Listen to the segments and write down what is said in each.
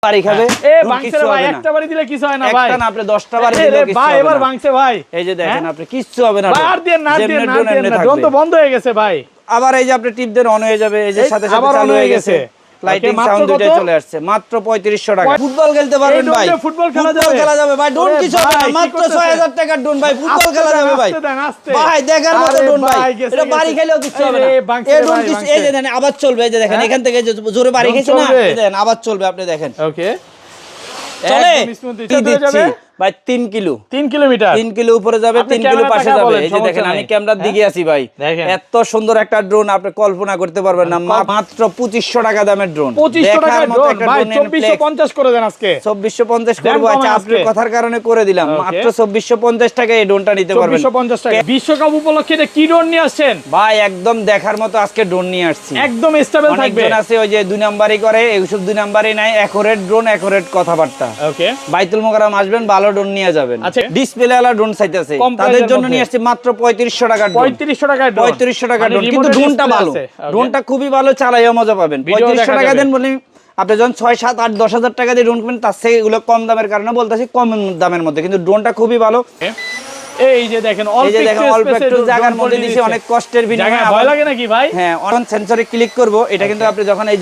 বাড়ি খাবে ভাঙছে ভাই, একটা বাড়ি দিলে কিছু হয় না ভাই, একটা না আপনি 10টা বাড়ি দিলে কিছু ভাই হবে এবার না। ভাঙছে ভাই, এই যে দেখেন আপনি কিচ্ছু হবে না ভাই, আর দেন না, যেমনি দেন ড্রোন এমনি না, ড্রোন থাকবে। তো বন্ধ হয়ে গেছে ভাই, আবার এই যে আপনি টিপ দেন অন হয়ে যাবে, এই যে সাথে সাথে আবার চালু on হয়ে গেছে, লাইটিং মাত্র সাউন্ড দুটোই কত? চলে আসছে মাত্র 3500 টাকা। ফুটবল খেলতে পারবেন ভাই, ফুটবল খেলা যাবে ভাই, ড্রোন কিছু হবে না, মাত্র 6000 টাকার ড্রোন ভাই, ফুটবল খেলা যাবে ভাই, ভাই দেখার মতো ড্রোন ভাই, এটা বাড়ি খেলেও কিছু হবে না, এই ড্রোন কিছু, এই যে দেখেন আবার চলবে, এই যে দেখেন এখান থেকে যে জোরে বাড়ি খেয়েছে না, এই দেখেন আবার চলবে, আপনি দেখেন ওকে চলে যাবে ভাই 3 কিলো 3 কিলোমিটার 3 কিলো উপরে যাবে, 3 কিলো পাশে যাবে। এই যে দেখেন আমি ক্যামেরার দিকে আছি ভাই, এত সুন্দর একটা ড্রোন আপনি কল্পনা করতে পারবেন না, মাত্র 2500 টাকা দামের ড্রোন, 2500 টাকা ড্রোন ভাই, 2450 করে দেন আজকে, 2450 করব। আচ্ছা আপনার কথার কারণে করে দিলাম, মাত্র 2450 টাকা এই ড্রোনটা নিতে পারবেন, 2450 টাকা। বিশ্বকাপ উপলক্ষে এটা কি ড্রোন নিয়ে আসছেন ভাই? একদম দেখার মতো আজকে ড্রোন নিয়ে আসছি, একদম স্টেবল থাকবে। অনেকজন আছে ওই যে 2 নাম্বারই করে, এইসব 2 নাম্বারই নাই, একরেট ড্রোন একরেট কথাবার্তা। ওকে বাইতুল মোকাররম আসবেন, ভালো ড্রোন নিয়ে যাবেন। আচ্ছা ডিসপ্লে ওয়ালা ড্রোন চাইতেছে, তাদের জন্য নিয়ে আসছে মাত্র 3500 টাকার ড্রোন, 3500 টাকার ড্রোন, 3500 টাকার ড্রোন, কিন্তু ড্রোনটা ভালো, ড্রোনটা খুবই ভালো, চালাইও মজা পাবেন। 3500 টাকা দেন বলে আপনি যখন 6 7 8 10,000 টাকা দিয়ে ড্রোন কিনেন, তার থেকে এগুলো কম দামের কারণে বলতেছি, কম দামের মধ্যে, কিন্তু ড্রোনটা খুবই ভালো। এই যে দেখেন অল্প একটু জায়গার মধ্যে দিছি, অনেক কষ্টের বিনিময়ে। ভয় লাগে নাকি ভাই? হ্যাঁ, অন সেন্সরে ক্লিক করব, এটা কিন্তু আপনি যখন এই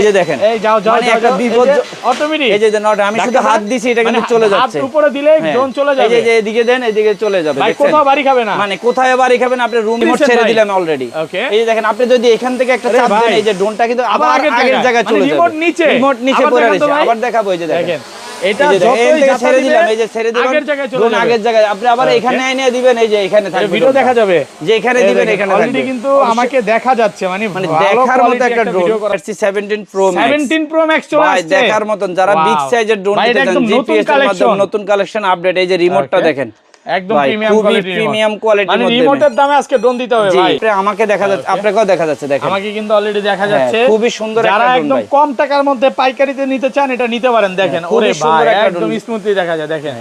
যে দেখেন, এই যাও একটা বিপদ অটোমেটিক, এই যে নট আমি শুধু হাত দিছি, এটা কিন্তু চলে যাচ্ছে, হাত উপরে দিলে ড্রোন চলে যাবে, এই যে এদিকে দেন, এদিকে চলে যাবে, ভাই কোথাও বাড়ি খাবে না, মানে কোথায় বাড়ি খাবেন, আপনি রুম রিমোট ছেড়ে দিলাম অলরেডি। এই যে দেখেন আপনি যদি এখান থেকে একটা চাপ দেন, এই যে ড্রোনটা কিন্তু আবার আগের জায়গায় চলে যাবে, রিমোট নিচে পড়ে আছে, আবার দেখাবো, এই যে দেখেন এটা যতই ছেড়ে দিলাম, এই যে ছেড়ে দিলাম, আগের জায়গায় আপনি আবার এখানে এনে দিবেন, এই যে এখানে থাকবে, ভিডিও দেখা যাবে, যে এখানে দিবেন এখানে থাকবে, অলরেডি কিন্তু আমাকে দেখা যাচ্ছে, মানে দেখার মতো একটা ড্রোন আসছে 17 প্রো ম্যাক্স চলে আসছে, দেখার মতন। যারা বিগ সাইজের ড্রোন নিতে চান, জিপিএস এর মাধ্যমে নতুন কালেকশন আপডেট, এই যে রিমোটটা দেখেন, একদম প্রিমিয়াম কোয়ালিটির মানে মধ্যে, রিমোটের দামে আজকে ড্রোন দিতে হবে ভাই। আমাকে দেখা যাচ্ছে, আপনাকেও দেখা যাচ্ছে, দেখেন আমাকে কিন্তু অলরেডি দেখা যাচ্ছে, খুবই সুন্দর একটা ড্রোন। যারা ভাই একদম কম টাকার মধ্যে পাইকারিতে নিতে চান, এটা নিতে পারেন। দেখেন ওরে ভাই, একদম স্মুথলি দেখা যায়, দেখেন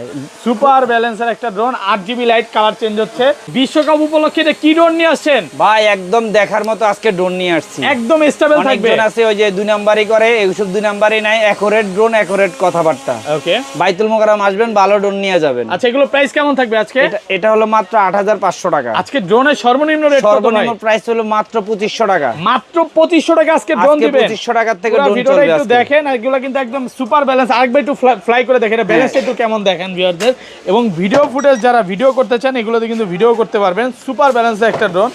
সুপার ব্যালেন্সের একটা drone, 8GB light, colour change হচ্ছে। বিশ্বকাপ উপলক্ষে এটা কি ড্রোন নিয়ে আসছেন ভাই? একদম দেখার মতো আজকে ড্রোন নিয়ে আসছি, একদম স্টেবল থাকবে। অনেকজন আছে ওই যে 2 নাম্বারই করে, এইসব 2 নাম্বারই নাই, একরেট ড্রোন একরেট কথাবার্তা। ওকে বাইতুল মোকাররম আসবেন, ভালো ড্রোন নিয়ে যাবেন। আচ্ছা এগুলো প্রাইস কেমন থাকবে আজকে? এটা হলো মাত্র 8500 টাকা। আজকে ড্রোনের সর্বনিম্ন রেট কত? সর্বনিম্ন প্রাইস হলো মাত্র 2500 টাকা, মাত্র 2500 টাকা আজকে ড্রোন দিবেন। 2500 টাকা থেকে ড্রোন ভিডিওটা চলবে একটু আজকে দেখেন, এগুলো কিন্তু একদম সুপার ব্যালেন্স। আরেকবার একটু ফ্লাই করে দেখেন, ব্যালেন্সটা একটু কেমন দেখেন ভিউয়ারদের। এবং ভিডিও ফুটেজ যারা ভিডিও করতে চান, এগুলোতে কিন্তু ভিডিও করতে পারবেন। সুপার ব্যালেন্সের একটা ড্রোন,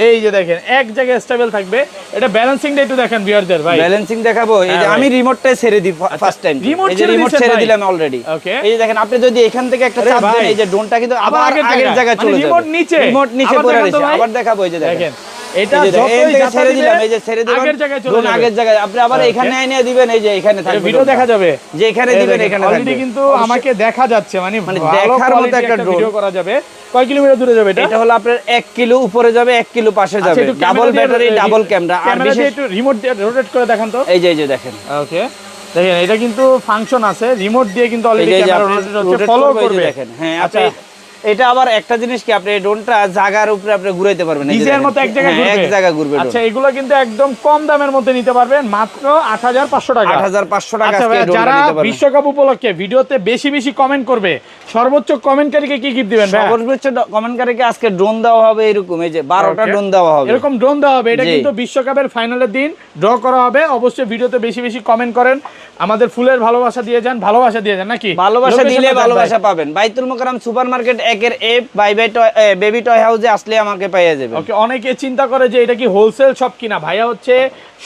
এই যে দেখেন এক জায়গায় স্টেবল থাকবে। এটা ব্যালেন্সিংটা একটু দেখেন ভিউয়ারদের ভাই, ব্যালেন্সিং দেখাবো। এই যে আমি রিমোটটাই ছেড়ে দিই ফার্স্ট টাইম, এই যে রিমোট ছেড়ে দিলাম অলরেডি। এই যে দেখেন আপনি যদি এখান থেকে একটা চাপ দেন, এই যে ড্রোনটা কিন্তু আবার আগের জায়গায় চলে যাবে, রিমোট নিচে পড়ে আছে, আবার দেখাবো, এই যে দেখেন এটা যতই ছেড়ে দিলাম, এই যে ছেড়ে দিলাম, আগের জায়গায় আপনি আবার এখানে এনে দিবেন, এই যে এখানে থাকবে, ভিডিও দেখা যাবে, যে এখানে দিবেন এখানে থাকবে। অলরেডি কিন্তু আমাকে দেখা যাচ্ছে, মানে দেখার মতো একটা ড্রোন ভিডিও করা যাবে। কয় কিলোমিটার দূরে যাবে এটা? এটা হলো আপনার 1 কিলো উপরে যাবে, 1 কিলো পাশে যাবে, ডাবল ব্যাটারি ডাবল ক্যামেরা। আর বিশেষ একটু রিমোট দিয়ে রোটেট করে দেখান তো, এই যে দেখেন। ওকে দেখেন এটা কিন্তু ফাংশন আছে, রিমোট দিয়ে কিন্তু অলরেডি ক্যামেরা রোটেট হচ্ছে, ফলো করবে। দেখেন হ্যাঁ, আপনি এটা আবার একটা জিনিস কি, আপনি ড্রোনটা জায়গার উপরে আপনি ঘুরাইতে পারবেন, নিজের মতো এক জায়গায় ঘুরবে। আচ্ছা এগুলো কিন্তু একদম কম দামের মধ্যে নিতে পারবেন, মাত্র 8500 টাকা। 8500 টাকা। যারা বিশ্বকাপ উপলক্ষে ভিডিওতে বেশি বেশি কমেন্ট করবে, সর্বোচ্চ কমেন্টকারীকে কি গিফট দিবেন ভাই? সর্বোচ্চ কমেন্টকারীকে আজকে ড্রোন দেওয়া হবে, এরকম এই যে 12টা ড্রোন দেওয়া হবে, এরকম ড্রোন দেওয়া হবে। এটা কিন্তু বিশ্বকাপের ফাইনালের দিন ড্র করা হবে। অবশ্যই ভিডিওতে বেশি বেশি কমেন্ট করেন, আমাদের ফুলের ভালোবাসা দিয়ে যান, ভালোবাসা দিয়ে যান নাকি? ভালোবাসা দিলে ভালোবাসা পাবেন। বাইতুল মোকাররম সুপারমার্কেট 1-এর এফ বেবি টয় হাউসে আসলে আমাকে পেয়ে যাবেন। ওকে, অনেকে চিন্তা করে যে এটা কি হোলসেল শপ কিনা, ভাইয়া হচ্ছে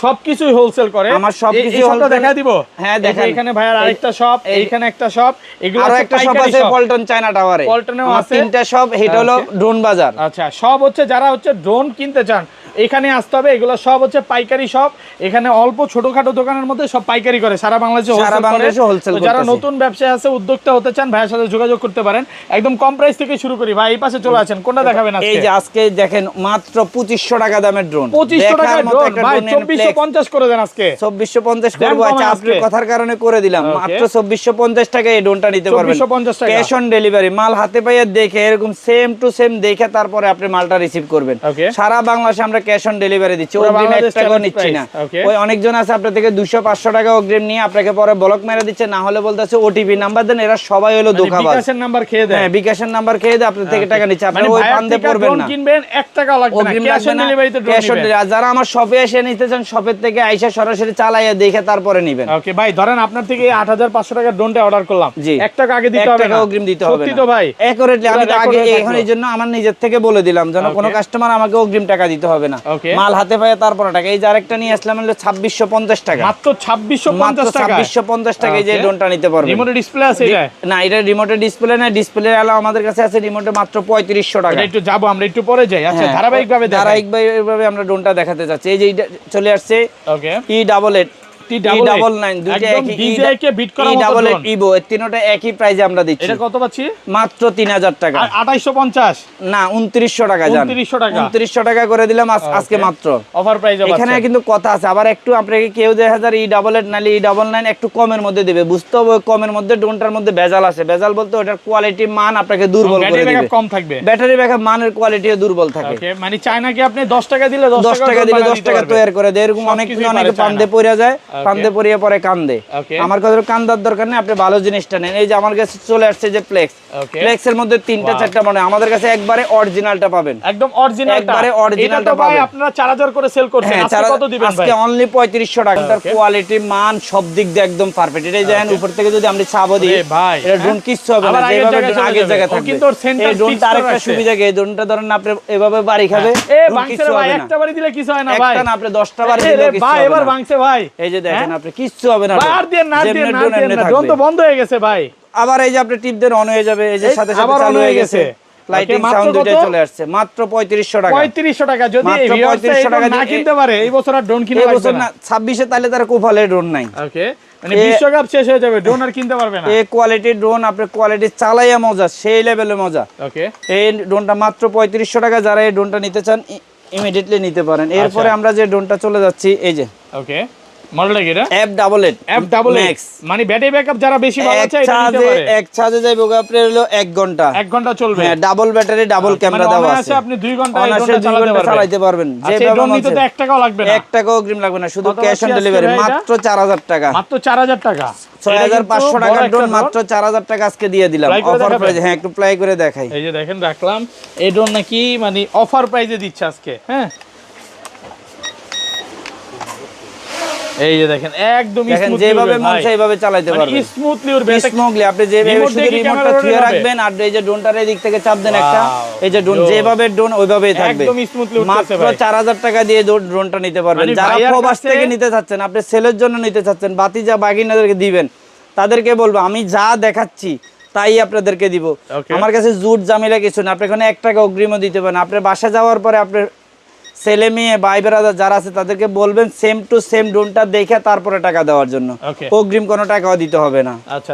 সবকিছুই হোলসেল করে। আমার সবকিছু হোলসেল দেখা দিব। হ্যাঁ দেখেন, এখানে ভাইয়ার আরেকটা শপ, এইখানে একটা শপ, এগুলো আরো একটা শপ আছে পল্টন চায়না টাওয়ারে, পল্টনেও আছে 3টা শপ। এটা হলো ড্রোন বাজার। আচ্ছা সব হচ্ছে যারা হচ্ছে ড্রোন কিনতে চান এখানে আসতে হবে। এগুলো সব হচ্ছে পাইকারি শপ, এখানে অল্প ছোটখাটো দোকানের মধ্যে সব পাইকারি করে, সারা বাংলাদেশে হোলসেল। যারা নতুন ব্যবসায় আছে, উদ্যোক্তা হতে চান, ভাইয়ের সাথে যোগাযোগ করতে পারেন। একদম কম প্রাইস থেকে শুরু করি। ভাই এই পাশে চলে আসেন, কোনটা দেখাবেন আজকে? এই যে আজকে দেখেন মাত্র 2500 টাকা দামের ড্রোন, 2500 টাকার ড্রোন ভাই, 2450 করে দেন আজকে। 2450 করব। আচ্ছা আপনার কথার কারণে করে দিলাম, মাত্র 2450 টাকা এই ড্রোনটা নিতে পারবেন, 2450 টাকা ক্যাশ অন ডেলিভারি। মাল হাতে পাইয়ে দেখে এরকম সেম টু সেম দেখে তারপরে আপনি মালটা রিসিভ করবেন। সারা বাংলাদেশে আমরা ক্যাশ অন ডেলিভারি দিচ্ছি, অগ্রিম 1 টাকাও নিচ্ছি না। ওই অনেকজন আছে আপনার থেকে 200-500 টাকা অগ্রিম নিয়ে আপনাকে পরে ব্লক মেরে দিচ্ছে, না হলে বলতেছে ওটিপি নাম্বার দেন, এরা সবাই হলো ধোঁকাবাজ। বিকাশের নাম্বার খেয়ে দেয়, হ্যাঁ বিকাশের নাম্বার খেয়ে দেয়, আপনার থেকে টাকা নিচ্ছে, আপনি ওই ফান্দে পড়বেন না। কিনবেন 1 টাকা লাগবে না, ক্যাশ অন ডেলিভারিতে ড্রোন নেবেন। আর যারা আমার শপে এসে নিতে চান, শপের থেকে আইসা সরাসরি চালাইয়া দেখে তারপরে নেবেন। ওকে ভাই, ধরেন আপনার থেকে 8500 টাকার ড্রোনটা অর্ডার করলাম, 1 টাকা আগে দিতে হবে না, 1 টাকা অগ্রিম দিতে হবে না। সত্যি তো ভাই? একুরেটলি আমি আগে এখন এই জন্য আমার নিজের থেকে বলে দিলাম যেন কোনো কাস্টমার আমাকে অগ্রিম টাকা দিতে হবে না, মাল হাতে পায় তারপরে টাকা। এই যে আরেকটা নিয়ে আসলাম হলো 2650 টাকা, মাত্র 2650 টাকা, 2650 টাকা এই যে ড্রোনটা নিতে পারবেন। রিমোট ডিসপ্লে আছে এটা? না, এটা রিমোটে ডিসপ্লে না, ডিসপ্লে আলো আমাদের কাছে আছে রিমোটে মাত্র 3500 টাকা। একটু যাবো আমরা, একটু পরে যাই। আচ্ছা, ধারাবাহিকভাবে আমরা ড্রোনটা দেখাতে যাচ্ছি। এই যে চলে আসছে ওকে E88 T99 দুইটা একই, DJI কে বিট করার মতো ড্রোন। ইভো এই তিনটা একই প্রাইসে আমরা দিচ্ছি। এটা কত পাচ্ছি? মাত্র 3000 টাকা। 2850 না 2900 টাকা জান, 2900 টাকা করে দিলাম আজকে মাত্র অফার প্রাইসে। এখানে কিন্তু কথা আছে, আবার একটু আপনাকে কেউ 2000 E88 নালে E99 একটু কমের মধ্যে দিবে, বুঝতে হবে কমের মধ্যে ড্রোনটার মধ্যে ভেজাল আছে। ভেজাল বলতে ওটার কোয়ালিটি মান আপনাকে দুর্বল করে দিবে, ব্যাটারি ব্যাকআপ কম থাকবে, ব্যাটারি ব্যাকআপ মানের কোয়ালিটিও দুর্বল থাকে। ওকে, মানে চায়না কি আপনি 10 টাকা দিলে 10 টাকা দিলে 10 টাকা তৈরি করে দেয়, এরকম অনেক ফান্দে পড়ে যায়, ফান্দে পড়িয়ে পরে কান্দে। আমার কথা কান্দার দরকার নেই, আপনি ভালো জিনিসটা নেন। এই যে আমার কাছে চলে আসছে যে প্লেক্স, প্লেক্সের মধ্যে 3-4টা মনে আমাদের কাছে একবারে অরিজিনালটা পাবেন, একদম অরিজিনালটা, একবারে অরিজিনালটা পাবেন। আপনারা 4000 করে সেল করছেন, আজকে কত দিবেন ভাই? আজকে অনলি 3500 টাকা। তার কোয়ালিটি মান সব দিক দিয়ে একদম পারফেক্ট। এটাই দেখেন উপর থেকে যদি আমরা ছাবো দিই ভাই, এটা ড্রোন কিচ্ছু হবে না, যেভাবে আগের জায়গা থাকবে। কিন্তু সেন্টার এই ড্রোনটা আরেকটা সুবিধা কি, এই ড্রোনটা ধরেন আপনি এভাবে বাড়ি খাবে, কিছু হবে না, একটা বাড়ি দিলে কিছু হয় না ভাই, একটা না আপনি 10টা বাড়ি দিলে কিছু হবে না। ভাই এবার ভাঙছে ভাই, এই যে দেখেন আপনি কিচ্ছু হবে না, ড্রোন তো বন্ধ হয়ে গেছে ভাই। আবার এই যে আপনি টিপ দেন অন হয়ে যাবে, এই যে সাথে সাথে চালু হয়ে গেছে, লাইটিং সাউন্ড দুটো চলে আসছে। মাত্র 3500 টাকা। 3500 টাকা। যদি ভিউয়ার্স না কিনতে পারে এই বছর আর ড্রোন কিনে লাগবে না, 26 এ তাহলে তার কোফালে ড্রোন নাই। ওকে, মানে বিশ্বকাপ শেষ হয়ে যাবে, ড্রোন আর কিনতে পারবে না। এই কোয়ালিটির ড্রোন আপনি কোয়ালিটি চালাইয়া মজা, সেই লেভেলে মজা। ওকে, এই ড্রোনটা মাত্র 3500 টাকা। যারা এই ড্রোনটা নিতে চান ইমিডিয়েটলি নিতে পারেন। এরপরে আমরা যে ড্রোনটা চলে যাচ্ছি, এই যে ওকে মডেলটা কি এটা? F88 Max, মানে ব্যাটারি ব্যাকআপ যারা বেশি ভালো চায় এটা নিতে পারে। এক চার্জে যাইবো আপনার হলো 1 ঘন্টা, 1 ঘন্টা চলবে। হ্যাঁ, ডাবল ব্যাটারি, ডাবল ক্যামেরা দেওয়া আছে, আপনি 2 ঘন্টা এই ড্রোনটা চালাতে পারবেন। যে ড্রোন নিতে তো 1 টাকাও লাগবে না, 1 টাকাও অগ্রিম লাগবে না, শুধু ক্যাশ অন ডেলিভারি। মাত্র 4000 টাকা, মাত্র 4000 টাকা। 6500 টাকার ড্রোন মাত্র 4000 টাকা আজকে দিয়ে দিলাম অফার প্রাইসে। হ্যাঁ, একটু প্লাই করে দেখাই। এই যে দেখেন রাখলাম, এই ড্রোন নাকি মানে অফার প্রাইসে দিচ্ছে আজকে। হ্যাঁ, এই যে দেখেন একদম স্মুথলি, যেভাবে মন সেইভাবে চালাতে পারবেন, স্মুথলি ওর বেসিক স্মুথলি। আপনি যেভাবে শুধু রিমোটটা ধরে রাখবেন আর এই যে ড্রোনটার এই দিক থেকে চাপ দেন একটা, এই যে ড্রোন যেভাবে ড্রোন ওইভাবেই থাকবে, একদম স্মুথলি উঠতেছে মাত্র ভাই। 4000 টাকা দিয়ে ড্রোনটা নিতে পারবেন। যারা প্রবাস থেকে নিতে চাচ্ছেন, আপনি সেলের জন্য নিতে চাচ্ছেন, বাতিজা বাগিনাদেরকে দিবেন, তাদেরকে বলবো আমি যা দেখাচ্ছি তাই আপনাদেরকে দিব। আমার কাছে জুট জামিলা কিছু না, আপনি এখানে 1 টাকা অগ্রিমও দিতে পারেন। আপনার বাসা যাওয়ার পরে আপনার ছেলে মেয়ে ভাই বেরাদার যারা আছে তাদেরকে বলবেন সেম টু সেম ড্রোনটা দেখে তারপরে টাকা দেওয়ার জন্য, অগ্রিম কোনো টাকাও দিতে হবে না। আচ্ছা,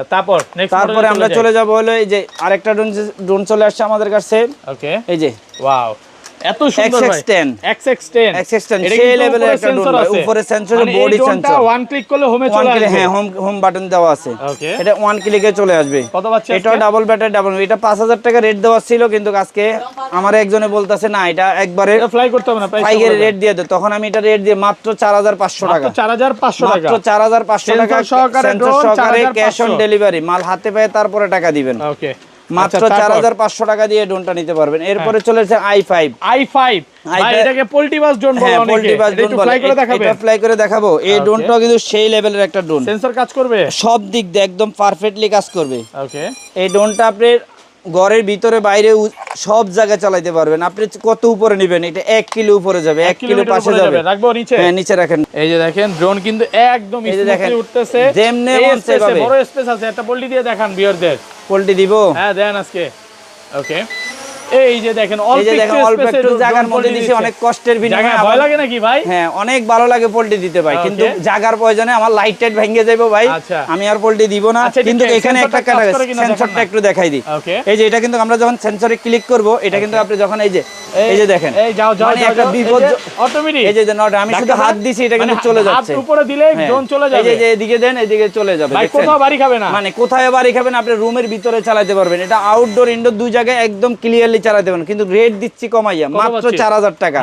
তারপরে আমরা চলে যাব হলো এই যে আরেকটা ড্রোন চলে আসছে আমাদের কাছে। ওকে, এই যে ওয়াও, এত সুন্দর ভাই, XX10 সেই লেভেলের একটা ড্রোন ভাই। উপরে sensor, body sensor, one click করলে হোমে চলে আসবে। হ্যাঁ, হোম বাটন দেওয়া আছে, এটা ওয়ান ক্লিকে চলে আসবে। কত পাচ্ছেন? এটা ডাবল ব্যাটারি, ডাবল। এটা 5000 টাকা রেট দেওয়া ছিল, কিন্তু আজকে আমার একজনে বলতাছে না এটা একবারে ফ্লাই করতে হবে না, প্রাইস রেট দিয়ে দাও। তখন আমি এটা রেট দিয়ে মাত্র 4500 টাকা, মাত্র 4500 টাকা, মাত্র 4500 টাকা সহকারে ক্যাশ অন ডেলিভারি। মাল হাতে পেয়ে তারপরে টাকা দিবেন। ওকে, মাত্র 4500 টাকা দিয়ে ড্রোনটা নিতে পারবেন। এরপরে চলেছে i5 ভাই, এটাকে পোল্টিবাস ড্রোন বলে অনেকে, একটু ফ্লাই করে দেখাবে? এটা ফ্লাই করে দেখাবো। এই ড্রোনটাও কিন্তু সেই লেভেলের একটা ড্রোন, সেন্সর কাজ করবে, সব দিক দিয়ে একদম পারফেক্টলি কাজ করবে। ওকে, এই ড্রোনটা আপনি ঘরের ভিতরে বাইরে সব জায়গায় চালাতে পারবেন। আপনি কত উপরে নেবেন? এটা 1 কিলো উপরে যাবে, 1 কিলো পাশে যাবে। রাখবো নিচে? হ্যাঁ, নিচে রাখেন। এই যে দেখেন ড্রোন কিন্তু একদম স্মুথলি উঠতেছে, যেমনে মন সেভাবে। বড় স্পেস আছে, একটা পোল্টি দিয়ে দেখান ভিউয়ারদের। পোল্টি দিব? হ্যাঁ, দেন আজকে। ওকে, এই যে দেখেন অল্প একটু জায়গার মধ্যে দিছি, অনেক কষ্টের বিনিময়ে। ভয় লাগে নাকি ভাই? হ্যাঁ, অনেক ভালো লাগে পোল্টি দিতে ভাই, কিন্তু জায়গার প্রয়োজনে আমার লাইট টাইট ভেঙে যাবে ভাই, আমি আর পোল্টি দিব না। কিন্তু এখানে একটা সেন্সরটা একটু দেখাই দিই। এই যে এটা কিন্তু আমরা যখন সেন্সরে ক্লিক করব, এটা কিন্তু আপনি যখন এই যে দেখেন, এই যাও একটা বিপদ অটোমেটিক, এই যে নট, আমি শুধু হাত দিছি এটা কিন্তু চলে যাচ্ছে, হাত উপরে দিলে ড্রোন চলে যাবে। এই যে এদিকে দেন, এদিকে চলে যাবে। ভাই কোথাও বাড়ি খাবে না, মানে কোথায় বাড়ি খাবেন, আপনি রুমের ভিতরে চালাতে পারবেন। এটা আউটডোর ইনডোর দুই জায়গায় একদম ক্লিয়ারলি চালাতে পারবেন, কিন্তু রেট দিচ্ছি কমাইয়া মাত্র 4000 টাকা,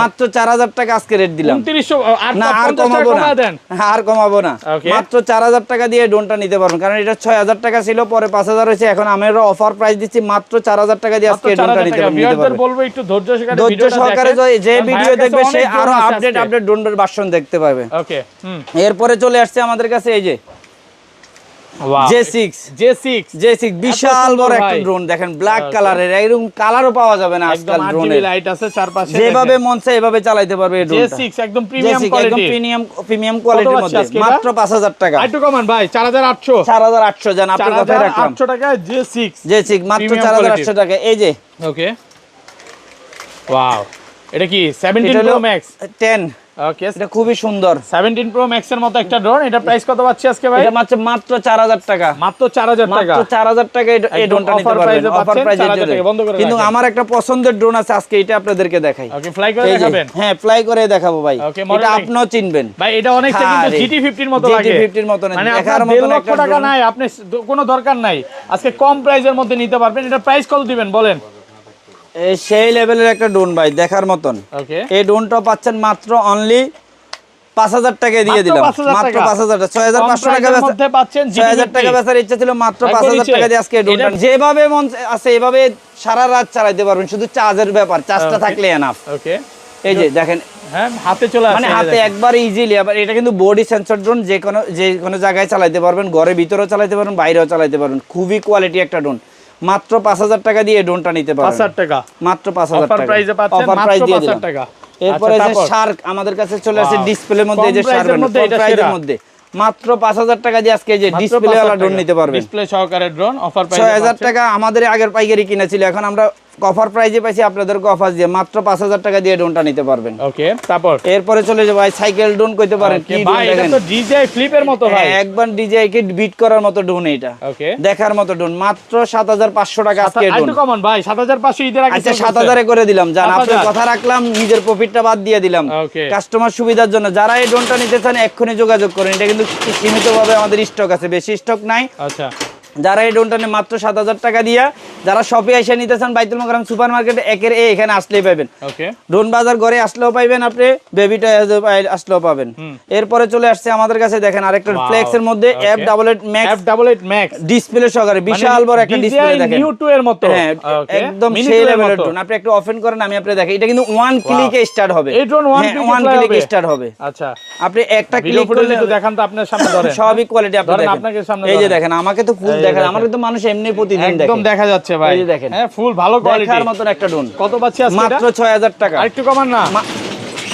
মাত্র 4000 টাকা আজকে রেট দিলাম। 2900 না আর কমাবো না, আর কমাবো না, মাত্র 4000 টাকা দিয়ে ড্রোনটা নিতে পারবেন। কারণ এটা 6000 টাকা ছিল, পরে 5000 হয়েছে, এখন আমরা অফার প্রাইস দিচ্ছি মাত্র 4000 টাকা দিয়ে আজকে ড্রোনটা নিতে পারবেন। বলবো একটু ধৈর্য সহকারে যে ভিডিও দেখবে সে আরো আপডেট ড্রোনের ভার্সন দেখতে পাবে। ওকে, এরপরে চলে আসছে আমাদের কাছে এই যে J6 বিশাল বড় একটা ড্রোন, দেখেন ব্ল্যাক কালারের, এরকম কালারও পাওয়া যাবে না আজকাল ড্রোনে। লাইট আছে চারপাশে, যেভাবে মন চায় এভাবে চালাতে পারবে এই ড্রোনটা। J6 একদম প্রিমিয়াম কোয়ালিটি, একদম প্রিমিয়াম কোয়ালিটির মধ্যে মাত্র 5000 টাকা। একটু কমান ভাই, 4800 জান আপনার কথাই রাখলাম। 4800 টাকা J6 মাত্র 4800 টাকা। এই যে ওকে, ওয়াও, এটা কি 17 Pro Max 10? ওকে, এটা খুবই সুন্দর 17 Pro Max এর মতো একটা ড্রোন। এটা প্রাইস কত পাচ্ছি আজকে ভাই? এটা মাত্র 4000 টাকা, মাত্র 4000 টাকা, মাত্র 4000 টাকা এই ড্রোনটা নিতে পারবেন অফার প্রাইসে। কিন্তু আমার একটা পছন্দের ড্রোন আছে, আজকে এটা আপনাদেরকে দেখাই। ওকে, ফ্লাই করে দেখাবেন? হ্যাঁ, ফ্লাই করে দেখাবো ভাই, এটা আপনিও চিনবেন ভাই। এটা অনেকটা কিন্তু GT50 এর মতো লাগে, GT50 এর মতো না, মানে দেখার আপনার মতো 1.5 লক্ষ টাকা নাই, আপনি কোনো দরকার নাই, আজকে কম প্রাইসের মধ্যে নিতে পারবেন। এটা প্রাইস কত দিবেন বলেন? সেই লেভেলের একটা ড্রোন ভাই, দেখার মতন। ওকে, এই ড্রোনটা পাচ্ছেন মাত্র অনলি 5000 টাকা দিয়ে দিলাম, মাত্র 5000 টাকা। 6500 টাকা মধ্যে পাচ্ছেন, 6000 টাকা বেচার ইচ্ছা ছিল, মাত্র 5000 টাকা দিয়ে আজকে এই ড্রোনটা যেভাবে মন আছে এভাবে সারা রাত চালাতে পারবেন, শুধু চার্জের ব্যাপার, চার্জটা থাকলে এনাফ। ওকে, এই যে দেখেন, হ্যাঁ হাতে চলে আসে, মানে হাতে একবার ইজিলি। আবার এটা কিন্তু বডি সেন্সর ড্রোন, যে কোনো জায়গায় চালাতে পারবেন, ঘরের ভিতরেও চালাতে পারবেন, বাইরেও চালাতে পারবেন, খুবই কোয়ালিটি একটা ড্রোন। মাত্র 5000 টাকা দিয়ে ড্রোনটা নিতে পারবেন, 5000 টাকা, মাত্র 5000 টাকা অফার প্রাইসে পাচ্ছেন, অফার প্রাইস দিয়ে দিলাম। টাকা। এরপরে যে শার্ক আমাদের কাছে চলে আসে ডিসপ্লের মধ্যে, এই যে শার্কের মধ্যে, এটা প্রাইসের মধ্যে মাত্র 5000 টাকা দিয়ে আজকে যে ডিসপ্লে ওয়ালা ড্রোন নিতে পারবেন, ডিসপ্লে সহকারে ড্রোন অফার প্রাইসে 6000 টাকা আমাদের আগের পাইকারি কিনা ছিল, এখন আমরা অফার প্রাইসে পাইছি আপনাদেরকে অফার দিয়ে মাত্র 5000 টাকা দিয়ে ড্রোনটা নিতে পারবেন। ওকে, তারপর এরপরে চলে যাবে ভাই সাইকেল ড্রোন কইতে পারেন, কি ভাই এটা তো ডিজে ফ্লিপের মতো ভাই, একবার ডিজে কে বিট করার মতো ড্রোন, এটা ওকে, দেখার মতো ড্রোন। মাত্র 7500 টাকা আজকে ড্রোন। একটু কমান ভাই, 7500 ঈদের আগে। আচ্ছা 7000 এ করে দিলাম, জান আপনার কথা রাখলাম, নিজের প্রফিটটা বাদ দিয়ে দিলাম কাস্টমার সুবিধার জন্য। যারা এই ড্রোনটা নিতে চান এক্ষুনি যোগাযোগ করেন, এটা কিন্তু সীমিতভাবে আমাদের স্টক আছে, বেশি স্টক নাই। আচ্ছা, যারা এই ড্রোনটা নিয়ে মাত্র 7000 টাকা দিয়া, যারা শপে এসে নিতে চান বাইতুল মোকাররম সুপার মার্কেটে 1 এ এখানে আসলেই পাবেন। ওকে, ড্রোন বাজার ঘরে আসলেও পাইবেন, আপনি বেবিটা আসলেও পাবেন। এরপরে চলে আসছে আমাদের কাছে, দেখেন আরেকটা ফ্লেক্স এর মধ্যে F88 Max ডিসপ্লে সহকারে, বিশাল বড় একটা ডিসপ্লে, দেখেন নিউ 2 এর মতো, একদম সেই লেভেলের ড্রোন। আপনি একটু ওপেন করেন, আমি আপনাকে দেখাই। এটা কিন্তু 1 ক্লিকে স্টার্ট হবে, এই ড্রোন 1 ক্লিকে স্টার্ট হবে। আচ্ছা, আপনি একটা ক্লিক করলে একটু দেখান তো আপনার সামনে, ধরেন সবই কোয়ালিটি আপনি দেখেন, আপনাকে সামনে এই যে দেখেন, আমাকে তো ফুল দেখেন, আমার কিন্তু মানুষ এমনি প্রতিদিন দেখে, একদম দেখা যাচ্ছে ভাই, এই যে দেখেন, হ্যাঁ ফুল ভালো কোয়ালিটি, দেখার মতন একটা ড্রোন। কত পাচ্ছি আজকে? মাত্র 6000 টাকা। আরেকটু কমান না,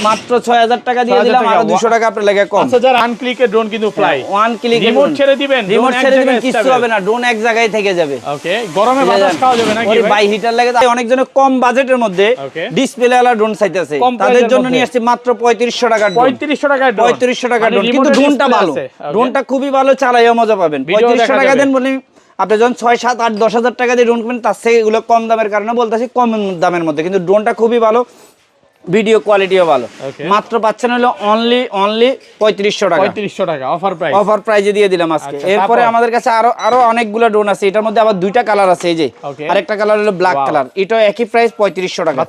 মাত্র 6000 টাকা দিয়ে দিলাম, আর 200 টাকা আপনার লাগে কম। 5000 আন ক্লিকের ড্রোন কিন্তু ফ্লাই, 1 ক্লিক রিমোট ছেড়ে দিবেন, কিছু হবে না, ড্রোন এক জায়গায় থেকে যাবে। ওকে, গরমে বাতাস খাওয়া যাবে নাকি ভাই? বাই হিটার লাগে। অনেকজনের কম বাজেটের মধ্যে ডিসপ্লে ওয়ালা ড্রোন চাইতেছে, তাদের জন্য নিয়ে আসছে মাত্র 3500 টাকা ড্রোন। 3500 টাকা ড্রোন, 3500 টাকা ড্রোন, কিন্তু ড্রোনটা ভালো, ড্রোনটা খুবই ভালো, চালাইও মজা পাবেন। 3500 টাকা দেন বলে আপনি যখন 6, 7, 8, 10,000 টাকা দিয়ে ড্রোন কিনবেন, তার থেকে এগুলো কম দামের কারণে বলতেছি, কম দামের মধ্যে, কিন্তু ড্রোনটা খুবই ভালো, ভিডিও কোয়ালিটিও ভালো। মাত্র পাচ্ছেন হলো অনলি 3500 টাকা, 3500 টাকা অফার প্রাইজে দিয়ে দিলাম আজকে। এরপরে আমাদের কাছে আরো অনেকগুলো ড্রোন আছে, এটার মধ্যে আবার দুইটা কালার আছে, এই যে আরেকটা কালার হলো ব্ল্যাক কালার, এটা একই প্রাইস 3500 টাকা।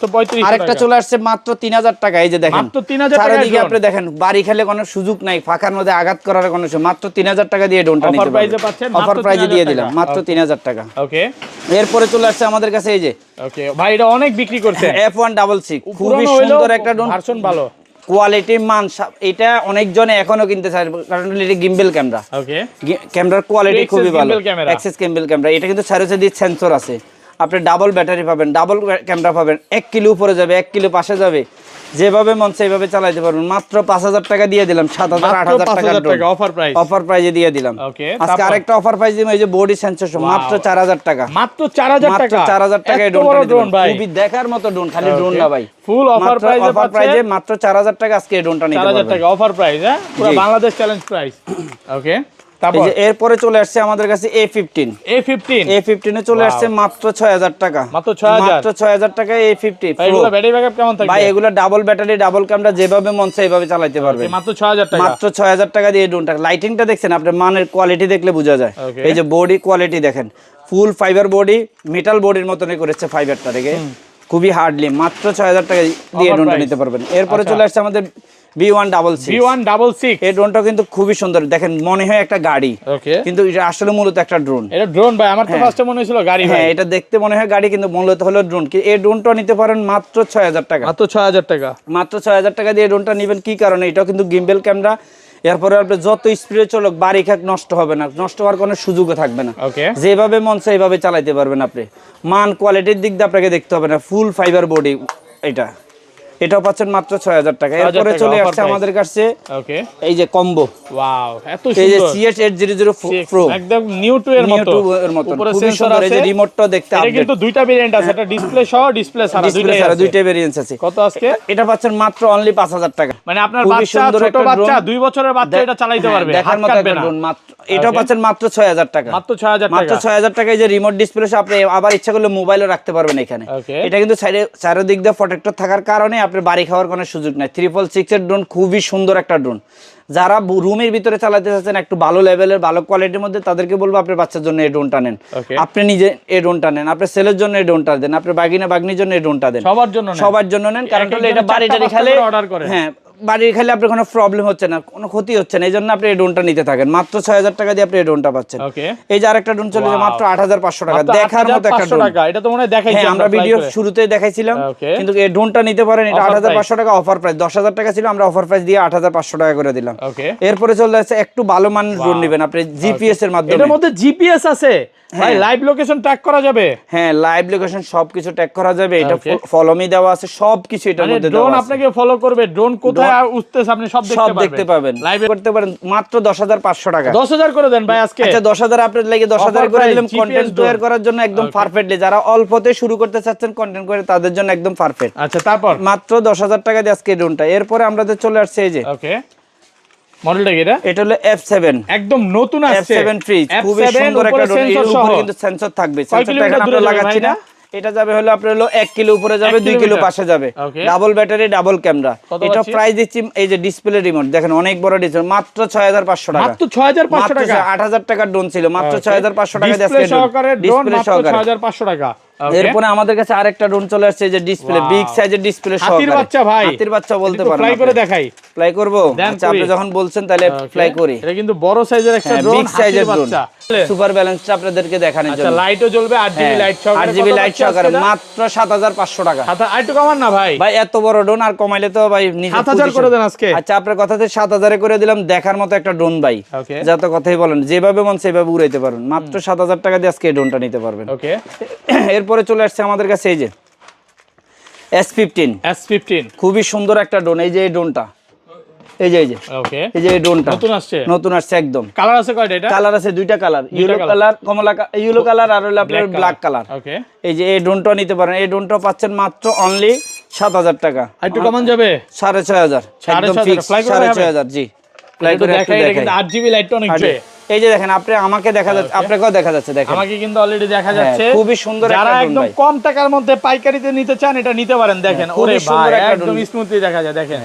আরেকটা চলে আসছে মাত্র 3000 টাকা, এই যে দেখেন মাত্র 3000 টাকা। চারিদিকে আপনি দেখেন, বাড়ি খেলে কোনো সুযোগ নাই, ফাঁকার মধ্যে আঘাত করার কোনো সুযোগ, মাত্র 3000 টাকা দিয়ে ড্রোনটা নিতে পারবেন, অফার প্রাইজে দিয়ে দিলাম মাত্র 3000 টাকা। ওকে, এরপরে চলে আসছে আমাদের কাছে এই যে, ওকে ভাই এটা অনেক বিক্রি করছে, F166 খুবই সুন্দর একটা ড্রোন, ভার্সন ভালো, কোয়ালিটির মান। এটা অনেকজনে এখনো কিনতে চায়, কারণ এটা গিম্বেল ক্যামেরা। ওকে, ক্যামেরার কোয়ালিটি খুবই ভালো, অ্যাক্সেস গিম্বেল ক্যামেরা। এটা কিন্তু চারিদিকে সেন্সর আছে, আপনি ডাবল ব্যাটারি পাবেন, ডাবল ক্যামেরা পাবেন, 1 কিলো উপরে যাবে, 1 কিলো পাশে যাবে, যেভাবে মন সেইভাবে চালাতে পারবেন। মাত্র 5000 টাকা দিয়ে দিলাম, 7000 8000 টাকা অফার প্রাইজে দিয়ে দিলাম। আজকে আরেকটা অফার প্রাইস দিলাম, এই যে বডি সেন্সর মাত্র 4000 টাকা, মাত্র 4000 টাকা এই ড্রোন ভাই, খুবই দেখার মতো ড্রোন, খালি ড্রোন না ভাই, ফুল অফার প্রাইজে মাত্র 4000 টাকা আজকে এই ড্রোনটা নিতে পারবেন। 4000 টাকা অফার প্রাইস, হ্যাঁ পুরো বাংলাদেশ চ্যালেঞ্জ প্রাইস। ওকে, তারপর এরপরে চলে আসছে আমাদের কাছে A15 এ চলে আসছে মাত্র 6000 টাকা, মাত্র 6000 টাকা A50 এগুলো ব্যাটারি ব্যাকআপ কেমন থাকবে ভাই? এগুলো ডাবল ব্যাটারি ডাবল ক্যামেরা, যেভাবে মন চায় এইভাবে চালাতে পারবেন। মাত্র 6000 টাকা, মাত্র 6000 টাকা দিয়ে ড্রোনটা। লাইটিংটা দেখছেন আপনি, মানের কোয়ালিটি দেখলে বোঝা যায়। এই যে বডি কোয়ালিটি দেখেন, ফুল ফাইবার বডি, মেটাল বডির মতনই করেছে ফাইবারটা থেকে, খুবই হার্ডলি। মাত্র 6000 টাকা দিয়ে ড্রোনটা নিতে পারবেন। এরপরে চলে আসছে আমাদের B166 এই ড্রোনটা কিন্তু খুবই সুন্দর, দেখেন মনে হয় একটা গাড়ি, কিন্তু এটা আসলে মূলত একটা ড্রোন। এটা ড্রোন ভাই, আমার তো ফার্স্টে মনে হয়েছিল গাড়ি। হ্যাঁ, এটা দেখতে মনে হয় গাড়ি, কিন্তু মূলত হলো ড্রোন। এই ড্রোনটা নিতে পারেন মাত্র 6000 টাকা, মাত্র 6000 টাকা, মাত্র 6000 টাকা দিয়ে ড্রোনটা নেবেন। কি কারণে? এটাও কিন্তু গিম্বেল ক্যামেরা। এরপরে আপনি যত স্পিডে চলুক বাড়ি খাক নষ্ট হবে না, নষ্ট হওয়ার কোনো সুযোগও থাকবে না। যেভাবে মন চায় এইভাবে চালাইতে পারবেন আপনি। মান কোয়ালিটির দিক দিয়ে আপনাকে দেখতে হবে না, ফুল ফাইবার বডি এটাও পাচ্ছেন মাত্র 6000 টাকা। এরপরে চলে আসছে আমাদের কাছে এই যে কম্বো, ওয়াও এত সুন্দর, এই যে CS800 Pro একদম নিউ টু এর মতো, উপরে সেন্সর আছে, এই যে রিমোটটা দেখতে আপডেট। এটা কিন্তু দুইটা ভেরিয়েন্ট আছে, একটা ডিসপ্লে সহ ডিসপ্লে ছাড়া, দুইটা ভেরিয়েন্ট আছে। কত আজকে? এটা পাচ্ছেন মাত্র অনলি 5000 টাকা। মানে আপনার বাচ্চা, ছোট বাচ্চা 2 বছরের বাচ্চা এটা চালাতে পারবে, দেখার মতো একটা ড্রোন। মাত্র এটাও পাচ্ছেন মাত্র 6000 টাকা, মাত্র 6000 টাকা, মাত্র 6000 টাকায় যে রিমোট ডিসপ্লে সহ আপনি আবার ইচ্ছা করলে মোবাইলও রাখতে পারবেন এখানে। এটা কিন্তু চারিদিক দিয়ে প্রোটেক্টর থাকার কারণে আপনার বাড়ি খাওয়ার কোনো সুযোগ নাই। 666 এর ড্রোন খুবই সুন্দর একটা ড্রোন। যারা রুমের ভিতরে চালাতে চাচ্ছেন একটু ভালো লেভেলের ভালো কোয়ালিটির মধ্যে, তাদেরকে বলবো আপনার বাচ্চার জন্য এই ড্রোনটা নেন, আপনি নিজে এই ড্রোনটা নেন, আপনার ছেলের জন্য এই ড্রোনটা দেন, আপনার বাগনির জন্য এই ড্রোনটা দেন, সবার জন্য নেন। কারণ হলো এটা বাড়িটারি খেলে, হ্যাঁ বাড়ির খেলে আপনার কোনো প্রবলেম হচ্ছে না, কোনো ক্ষতি হচ্ছে না, এই জন্য আপনি এই ড্রোনটা নিতে থাকেন। মাত্র 6000 টাকা দিয়ে আপনি এই ড্রোনটা পাচ্ছেন। এই যে আরেকটা ড্রোন চলে মাত্র 8500 টাকা, দেখার মতো একটা ড্রোন। এটা তো মনে হয় দেখাইছি আমরা ভিডিও শুরুতেই দেখাইছিলাম, কিন্তু এই ড্রোনটা নিতে পারেন। এটা 8500 টাকা অফার প্রাইস, 10000 টাকা ছিল, আমরা অফার প্রাইস দিয়ে 8500 টাকা করে দিলাম। এরপরে চলে আসছে একটু ভালো মানের ড্রোন নেবেন আপনি জিপিএস এর মাধ্যমে। এর মধ্যে জিপিএস আছে ভাই, লাইভ লোকেশন ট্র্যাক করা যাবে। হ্যাঁ, লাইভ লোকেশন সবকিছু ট্র্যাক করা যাবে। এটা ফলো মি দেওয়া আছে, সবকিছু এটার মধ্যে দেওয়া আছে। ড্রোন আপনাকে ফলো করবে, ড্রোন কোথায় উঠতেছে আপনি সব দেখতে পাবেন। লাইভ করতে পারেন মাত্র 10500 টাকা। 10000 করে দেন ভাই আজকে। আচ্ছা 10000 আপনাদের লাগি 10000 করে দিলাম কন্টেন্ট তৈরি করার জন্য একদম পারফেক্টলি। যারা অল্পতে শুরু করতে চাচ্ছেন কন্টেন্ট করে তাদের জন্য একদম পারফেক্ট। আচ্ছা তারপর মাত্র 10000 টাকা দিয়ে আজকে ড্রোনটা। এরপরে আমাদের চলে আসছে এই যে মডেলটা কি এটা হলো F7, একদম নতুন আসছে F7 ফ্রিজ, খুবই সুন্দর একটা ড্রোন। এর উপরে কিন্তু সেন্সর থাকবে, সেন্সরটা এখন আমরা লাগাচ্ছি না। এটা যাবে হলো আপনার হলো 1 কিলো উপরে যাবে, 2 কিলো পাশে যাবে, ডাবল ব্যাটারি ডাবল ক্যামেরা। এটা প্রাইস দিচ্ছি এই যে ডিসপ্লে রিমোট দেখেন, অনেক বড় ডিসপ্লে, মাত্র 6500 টাকা, মাত্র 6500 টাকা। 8000 টাকার ড্রোন ছিল, মাত্র 6500 টাকা দিয়ে ডিসপ্লে সহকারে ড্রোন মাত্র 6500 টাকা। এরপরে আমাদের কাছে আরেকটা ড্রোন চলে আসছে যে ডিসপ্লে, বিগ সাইজের ডিসপ্লে সহকারে। হাতির বাচ্চা ভাই, হাতির বাচ্চা বলতে পারেন। ফ্লাই করে দেখাই, ফ্লাই করব। আচ্ছা আপনি যখন বলছেন তাহলে ফ্লাই করি। এটা কিন্তু বড় সাইজের একটা ড্রোন, বিগ সাইজের ড্রোন, সুপার ব্যালেন্সটা আপনাদেরকে দেখানোর জন্য। আচ্ছা লাইটও জ্বলবে, 8GB লাইট সহকারে, 8GB লাইট সহকারে, মাত্র 7500 টাকা। আর একটু কমান না ভাই? ভাই এত বড় ড্রোন আর কমাইলে তো ভাই নিজে 7000 করে দেন আজকে। আচ্ছা আপনার কথাতে 7000 এ করে দিলাম, দেখার মতো একটা ড্রোন ভাই। যত কথাই বলেন, যেভাবে মন সেভাবে উড়াইতে পারবেন। মাত্র 7000 টাকা দিয়ে আজকে এই ড্রোনটা নিতে পারবেন। ওকে, এরপরে চলে আসছে আমাদের কাছে এই যে S15 খুবই সুন্দর একটা ড্রোন। এই যে এই ড্রোনটা, এই যে ওকে, এই যে এই ড্রোনটা নতুন আসছে একদম। কালার আছে কয়টা? এটা কালার আছে দুইটা কালার, ইয়েলো কালার, কমলা ইয়েলো কালার আর হলো আপনার ব্ল্যাক কালার। ওকে, এই যে এই ড্রোনটা নিতে পারেন। এই ড্রোনটা পাচ্ছেন মাত্র অনলি 7000 টাকা। একটু কমান যাবে? 6500 একদম ফিক্স 6500। জি ফ্লাই করে দেখাই, এটা কিন্তু 8GB লাইটটা অনেক জোরে। এই যে দেখেন, আপনি আমাকে দেখা যাচ্ছে, আপনাকেও দেখা যাচ্ছে, দেখেন আমাকে কিন্তু অলরেডি দেখা যাচ্ছে। খুবই সুন্দর একটা ড্রোন। যারা একদম কম টাকার মধ্যে পাইকারিতে নিতে চান এটা নিতে পারেন। দেখেন ওরে ভাই, একদম স্মুথলি দেখা যায়। দেখেন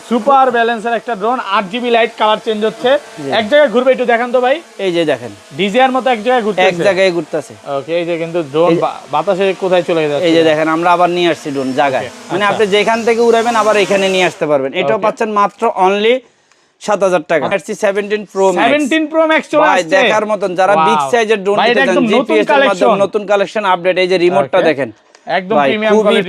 সুপার ব্যালেন্সের একটা drone, 8GB light, colour change হচ্ছে, এক জায়গায় ঘুরবে। একটু দেখান তো ভাই। এই যে দেখেন ডিজাইন মতো এক জায়গায় ঘুরতেছে, এক জায়গায় ঘুরতেছে। ওকে, এই যে কিন্তু ড্রোন বাতাসে কোথায় চলে যাচ্ছে। এই যে দেখেন, আমরা আবার নিয়ে আসছি ড্রোন জায়গায়, মানে আপনি যেখান থেকে উড়াবেন আবার এখানে নিয়ে আসতে পারবেন। এটাও পাচ্ছেন মাত্র অনলি 7000 টাকা। 17 Pro Max চলে আসছে, দেখার মতন। যারা বিগ সাইজের ড্রোন নিতে চান, জিপিএস এর মাধ্যমে নতুন কালেকশন আপডেট। এই যে রিমোটটা দেখেন, একদম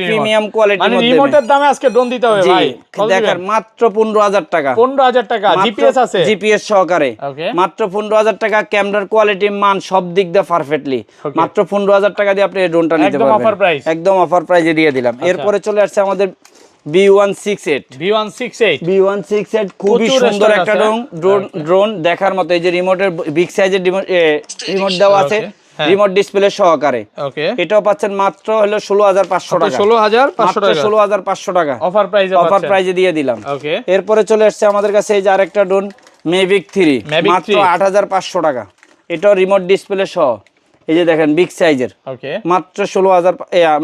প্রিমিয়াম কোয়ালিটির মধ্যে। মানে রিমোটের দামে আজকে ড্রোন দিতে হবে ভাই। দেখেন মাত্র 15000 টাকা, 15000 টাকা জিপিএস আছে, জিপিএস সহকারে মাত্র 15000 টাকা। ক্যামেরার কোয়ালিটি, মান সব দিক দিয়ে পারফেক্টলি। মাত্র 15000 টাকা দিয়ে আপনি এই ড্রোনটা নিতে পারবেন, একদম অফার প্রাইস, একদম অফার প্রাইসে দিয়ে দিলাম। এরপরে চলে আসছে আমাদের B168 খুবই সুন্দর একটা ড্রোন, দেখার মতো। এই যে রিমোটের বিগ সাইজের রিমোট দেওয়া আছে, রিমোট ডিসপ্লে সহকারে। এটাও পাচ্ছেন মাত্র হলো 16500 টাকা, 16500 টাকা অফার প্রাইজে দিয়ে দিলাম। এরপরে চলে আসছে আমাদের কাছে এই যে আরেকটা ড্রোন মেভিক 3 মাত্র 8500 টাকা। এটাও রিমোট ডিসপ্লে সহ, এই যে দেখেন বিগ সাইজের, ওকে মাত্র 16000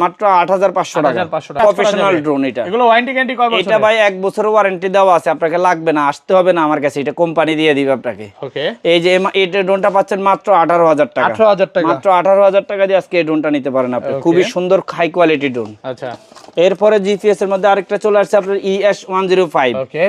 মাত্র 8500 টাকা। প্রফেশনাল ড্রোন এটা। এগুলো ওয়ারেন্টি গ্যারান্টি কয় বছর? এটা ভাই 1 বছরের ওয়ারেন্টি দেওয়া আছে, আপনাকে লাগবে না, আসতে হবে না আমার কাছে, এটা কোম্পানি দিয়ে দিবে আপনাকে। ওকে, এই যে এটা ড্রোনটা পাচ্ছেন মাত্র 18000 টাকা। 18000 টাকা, মাত্র 18000 টাকা দিয়ে আজকে এই ড্রোনটা নিতে পারেন আপনি। খুবই সুন্দর হাই কোয়ালিটি ড্রোন। আচ্ছা, এরপরে জিপিএস এর মধ্যে আরেকটা চলে আসছে আপনার ES105। ওকে,